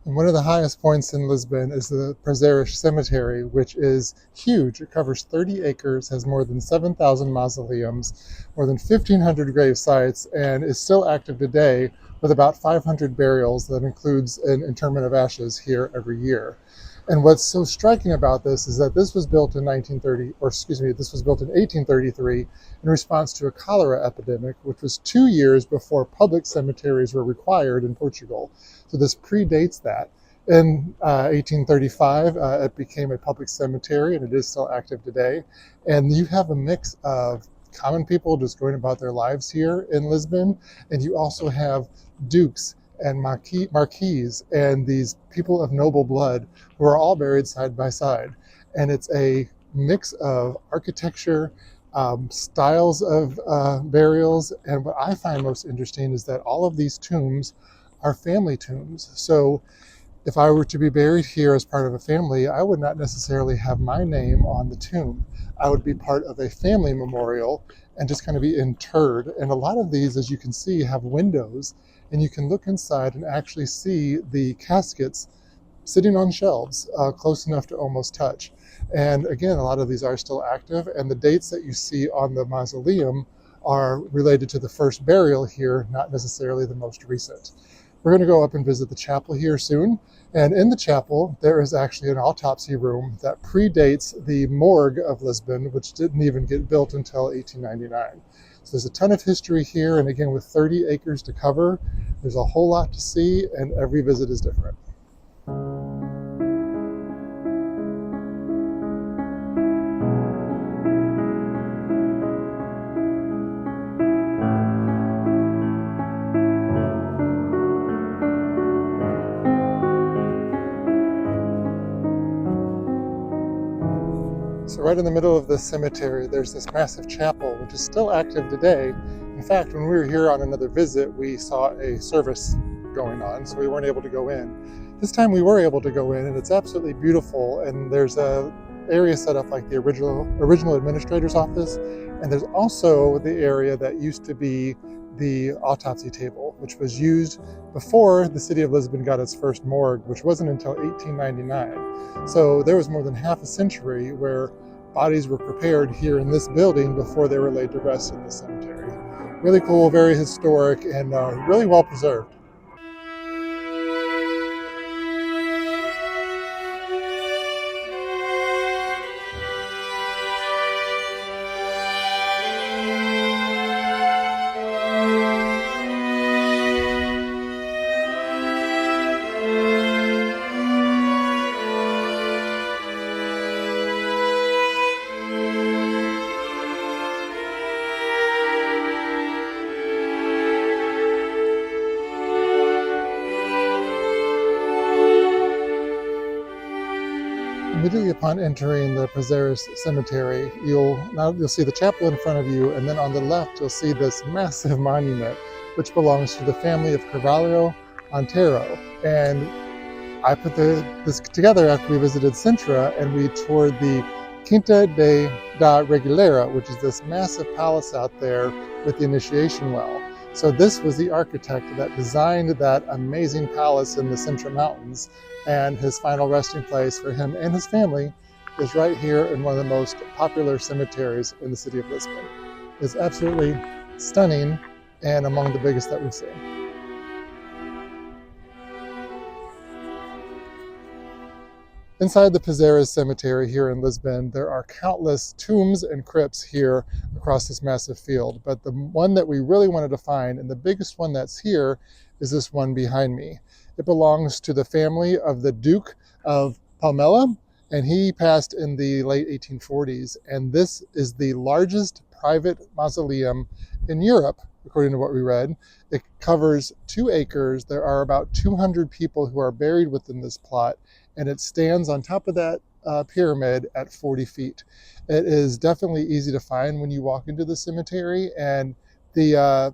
And one of the highest points in Lisbon is the Prazeres Cemetery, which is huge. It covers 30 acres, has more than 7,000 mausoleums, more than 1,500 grave sites, and is still active today with about 500 burials that includes an interment of ashes here every year. And what's so striking about this is that this was built in 1833 in response to a cholera epidemic, which was 2 years before public cemeteries were required in Portugal. So this predates that. In 1835, it became a public cemetery, and it is still active today. And you have a mix of common people just going about their lives here in Lisbon, and you also have dukes and marquis and these people of noble blood who are all buried side by side. And it's a mix of architecture, styles of burials. And what I find most interesting is that all of these tombs are family tombs. So if I were to be buried here as part of a family, I would not necessarily have my name on the tomb. I would be part of a family memorial and just kind of be interred. And a lot of these, as you can see, have windows, and you can look inside and actually see the caskets sitting on shelves close enough to almost touch. And again, a lot of these are still active, and the dates that you see on the mausoleum are related to the first burial here, not necessarily the most recent. We're going to go up and visit the chapel here soon. And in the chapel, there is actually an autopsy room that predates the morgue of Lisbon, which didn't even get built until 1899. So there's a ton of history here. And again, with 30 acres to cover, there's a whole lot to see, and every visit is different. So right in the middle of the cemetery, there's this massive chapel, which is still active today. In fact, when we were here on another visit, we saw a service going on, so we weren't able to go in. This time we were able to go in, and it's absolutely beautiful. And there's a area set up like the original administrator's office. And there's also the area that used to be the autopsy table, which was used before the city of Lisbon got its first morgue, which wasn't until 1899. So there was more than half a century where bodies were prepared here in this building before they were laid to rest in the cemetery. Really cool, very historic, and really well preserved. Immediately upon entering the Prazeres Cemetery, you'll see the chapel in front of you, and then on the left you'll see this massive monument, which belongs to the family of Carvalho Antero. And I put this together after we visited Sintra, and we toured the Quinta da Reguleira, which is this massive palace out there with the initiation well. So this was the architect that designed that amazing palace in the Sintra Mountains, and his final resting place for him and his family is right here in one of the most popular cemeteries in the city of Lisbon. It's absolutely stunning and among the biggest that we've seen. Inside the Prazeres Cemetery here in Lisbon, there are countless tombs and crypts here across this massive field. But the one that we really wanted to find, and the biggest one that's here, is this one behind me. It belongs to the family of the Duke of Palmela, and he passed in the late 1840s. And this is the largest private mausoleum in Europe, according to what we read. It covers 2 acres. There are about 200 people who are buried within this plot, and it stands on top of that pyramid at 40 feet. It is definitely easy to find when you walk into the cemetery, and the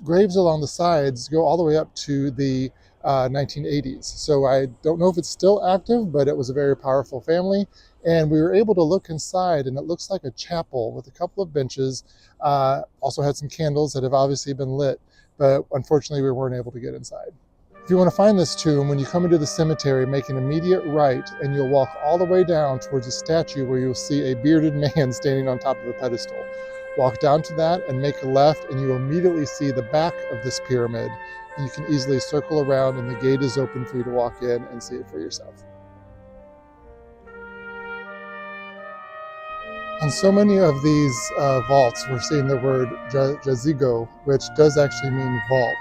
graves along the sides go all the way up to the 1980s. So I don't know if it's still active, but it was a very powerful family. And we were able to look inside, and it looks like a chapel with a couple of benches. Also had some candles that have obviously been lit, but unfortunately we weren't able to get inside. If you want to find this tomb, when you come into the cemetery, make an immediate right, and you'll walk all the way down towards a statue where you'll see a bearded man standing on top of a pedestal. Walk down to that and make a left, and you will immediately see the back of this pyramid. And you can easily circle around, and the gate is open for you to walk in and see it for yourself. On so many of these vaults, we're seeing the word jazigo, which does actually mean vault,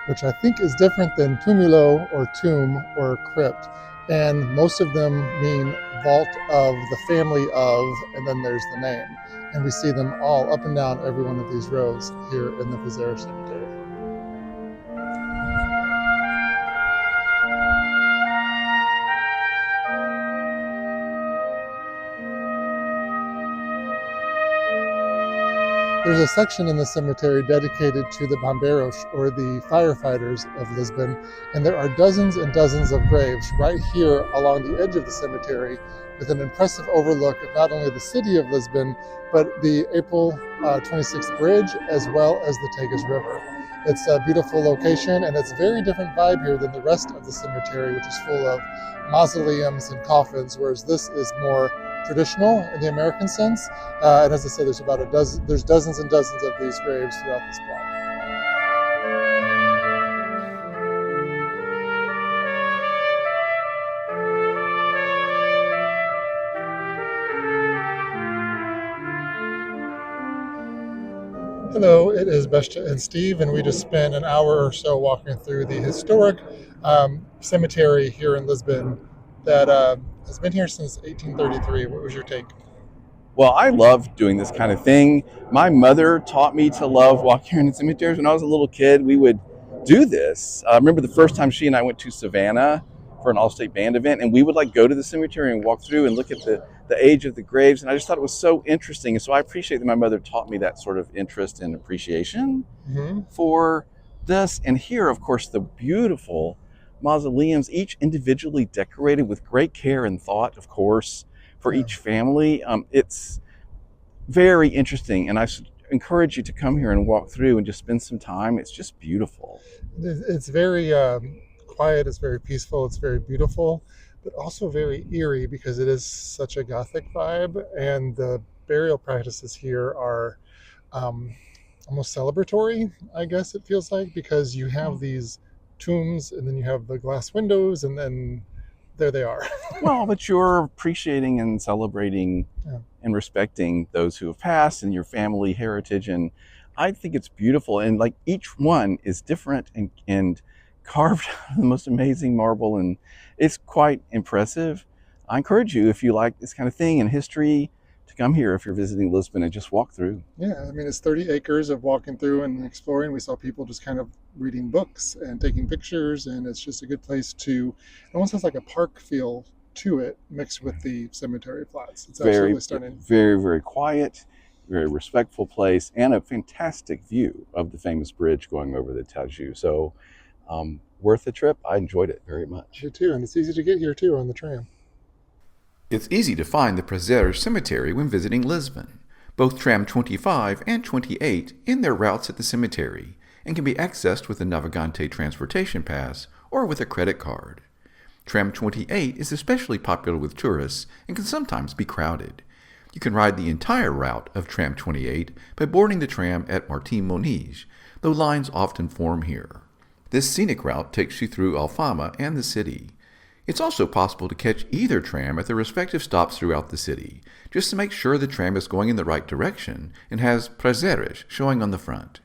which I think is different than tumulo or tomb or crypt. And most of them mean vault of the family of, and then there's the name. And we see them all up and down every one of these rows here in the Prazeres Cemetery. There's a section in the cemetery dedicated to the bomberos, or the firefighters of Lisbon, and there are dozens and dozens of graves right here along the edge of the cemetery, with an impressive overlook of not only the city of Lisbon, but the April 26th bridge, as well as the Tagus River. It's a beautiful location, and it's a very different vibe here than the rest of the cemetery, which is full of mausoleums and coffins, whereas this is more traditional in the American sense. And as I said, there's dozens and dozens of these graves throughout this plot. Hello, it is Besta and Steve, and we just spent an hour or so walking through the historic cemetery here in Lisbon that has been here since 1833. What was your take? Well, I love doing this kind of thing. My mother taught me to love walking around in cemeteries. When I was a little kid, we would do this. I remember the first time she and I went to Savannah for an all-state band event, and we would go to the cemetery and walk through and look at the age of the graves. And I just thought it was so interesting. And so I appreciate that my mother taught me that sort of interest and appreciation for this. And here, of course, the beautiful mausoleums, each individually decorated with great care and thought, of course, for each family. It's very interesting, and I encourage you to come here and walk through and just spend some time. It's just beautiful. It's very quiet, it's very peaceful, it's very beautiful, but also very eerie because it is such a Gothic vibe, and the burial practices here are almost celebratory, I guess it feels like, because you have these tombs and then you have the glass windows, and then there they are. Well, but you're appreciating and celebrating and respecting those who have passed and your family heritage. And I think it's beautiful. And each one is different and carved out of the most amazing marble. And it's quite impressive. I encourage you, if you like this kind of thing in history, to come here if you're visiting Lisbon and just walk through. Yeah, I mean, it's 30 acres of walking through and exploring. We saw people just kind of reading books and taking pictures, and it's just a good place to, it almost has like a park feel to it mixed with the cemetery plots. It's absolutely stunning. Very, very quiet, very respectful place, and a fantastic view of the famous bridge going over the Tagus. So worth the trip. I enjoyed it very much. Me too, and it's easy to get here too on the tram. It's easy to find the Prazeres Cemetery when visiting Lisbon. Both Tram 25 and 28 end their routes at the cemetery and can be accessed with a Navigante transportation pass or with a credit card. Tram 28 is especially popular with tourists and can sometimes be crowded. You can ride the entire route of Tram 28 by boarding the tram at Martim Moniz, though lines often form here. This scenic route takes you through Alfama and the city. It's also possible to catch either tram at their respective stops throughout the city, just to make sure the tram is going in the right direction and has Prazeres showing on the front.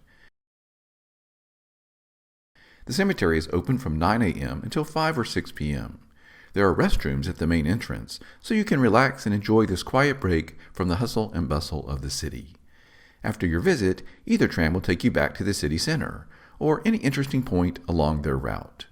The cemetery is open from 9 a.m. until 5 or 6 p.m. There are restrooms at the main entrance, so you can relax and enjoy this quiet break from the hustle and bustle of the city. After your visit, either tram will take you back to the city center, or any interesting point along their route.